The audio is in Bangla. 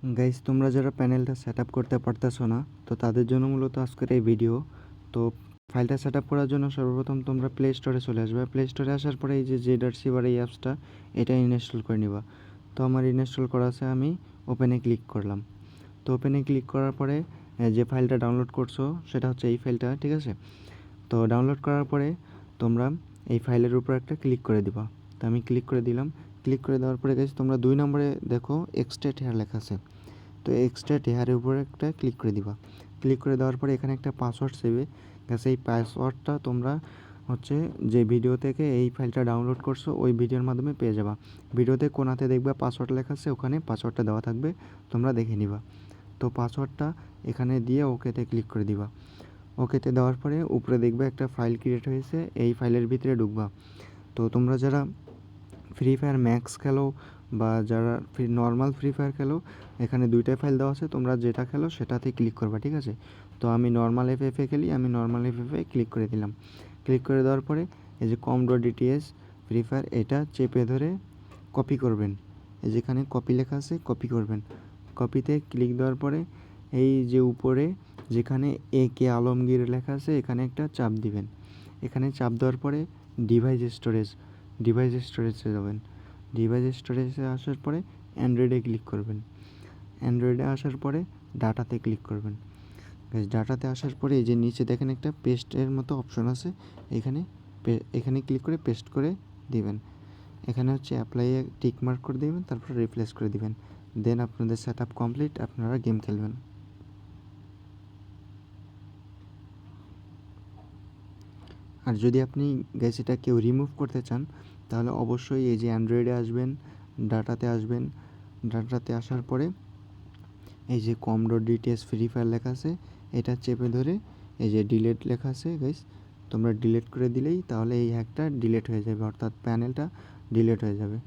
গাইস, তোমরা যারা প্যানেলটা সেট আপ করতে পারতেছো না, তো তাদের জন্য মূলত আজকের এই ভিডিও। তো ফাইলটা সেট আপ করার জন্য সর্বপ্রথম তোমরা প্লে স্টোরে চলে আসবে। প্লে স্টোরে আসার পরে এই যে ZRCবার এই অ্যাপসটা, এটা ইনস্টল করে নিবা। তো আমার ইনস্টল করা আছে, আমি ওপেনে ক্লিক করলাম। তো ওপেনে ক্লিক করার পরে যে ফাইলটা ডাউনলোড করছো সেটা হচ্ছে এই ফাইলটা, ঠিক আছে। তো ডাউনলোড করার পরে তোমরা এই ফাইলের উপর একটা ক্লিক করে দিবা। তো আমি ক্লিক করে দিলাম। ক্লিক করে দেওয়ার পরে গাইস, তোমরা 2 নম্বরে দেখো এক্সট্রাক্ট হেয়ার লেখা আছে। তো এক্সট্রাক্ট হেয়ারের উপরে একটা ক্লিক করে দিবা। ক্লিক করে দেওয়ার পরে এখানে একটা পাসওয়ার্ড সেভে গেছে। এই পাসওয়ার্ডটা তোমরা হচ্ছে যে ভিডিও থেকে এই ফাইলটা ডাউনলোড করছো ওই ভিডিওর মাধ্যমে পেয়ে যাবা। ভিডিওতে কোনাতে দেখবা পাসওয়ার্ড লেখা আছে, ওখানে পাসওয়ার্ডটা দেওয়া থাকবে, তোমরা দেখে নিবা। তো পাসওয়ার্ডটা এখানে দিয়ে ওকেতে ক্লিক করে দিবা। ওকেতে দেওয়ার পরে উপরে দেখবে একটা ফাইল ক্রিয়েট হয়েছে, এই ফাইলের ভিতরে ঢুকবা। তো তোমরা যারা ফ্রি ফায়ার ম্যাক্স খেলো বা যারা নর্মাল ফ্রি ফায়ার খেলো, এখানে 2টা ফাইল দেওয়া আছে, তোমরা যেটা খেলো সেটাতে ক্লিক করবা, ঠিক আছে। তো আমি নর্মাল এফএফএ খেলি, আমি নর্মাল এফএফএ ক্লিক করে দিলাম। ক্লিক করে দেওয়ার পরে এই যে com.dts ফ্রি ফায়ার, এটা চেপে ধরে কপি করবেন। এই যেখানে কপি লেখা আছে, কপি করবেন। কপিতে ক্লিক দেওয়ার পরে এই যে উপরে যেখানে AK আলমগীর লেখা আছে, এখানে একটা চাপ দিবেন। এখানে চাপ দেওয়ার পরে ডিভাইস স্টোরেজে যাবেন। ডিভাইস স্টোরেজে আসার পরে অ্যান্ড্রয়েডে ক্লিক করবেন। অ্যান্ড্রয়েডে আসার পরে ডাটাতে ক্লিক করবেন। ডাটাতে আসার পরে এই যে নিচে দেখেন একটা পেস্টের মতো অপশন আছে, এখানে ক্লিক করে পেস্ট করে দিবেন। এখানে হচ্ছে অ্যাপ্লাইয়ে টিক মার্ক করে দিবেন, তারপর রিপ্লেস করে দিবেন। দেন আপনাদের সেট আপ কমপ্লিট, আপনারা গেম খেলবেন। আর যদি আপনি এটা কেউ রিমুভ করতে চান, তাহলে অবশ্যই এই যে অ্যান্ড্রয়েডে আসবেন, ডাটাতে আসবেন। ডাটাতে আসার পরে এই যে com.dts ফ্রি ফায়ার লেখা আছে, এটা চেপে ধরে এই যে ডিলিট লেখা আছে গাইস, তোমরা ডিলিট করে দিলেই তাহলে এই হ্যাকটা ডিলিট হয়ে যাবে, অর্থাৎ প্যানেলটা ডিলিট হয়ে যাবে।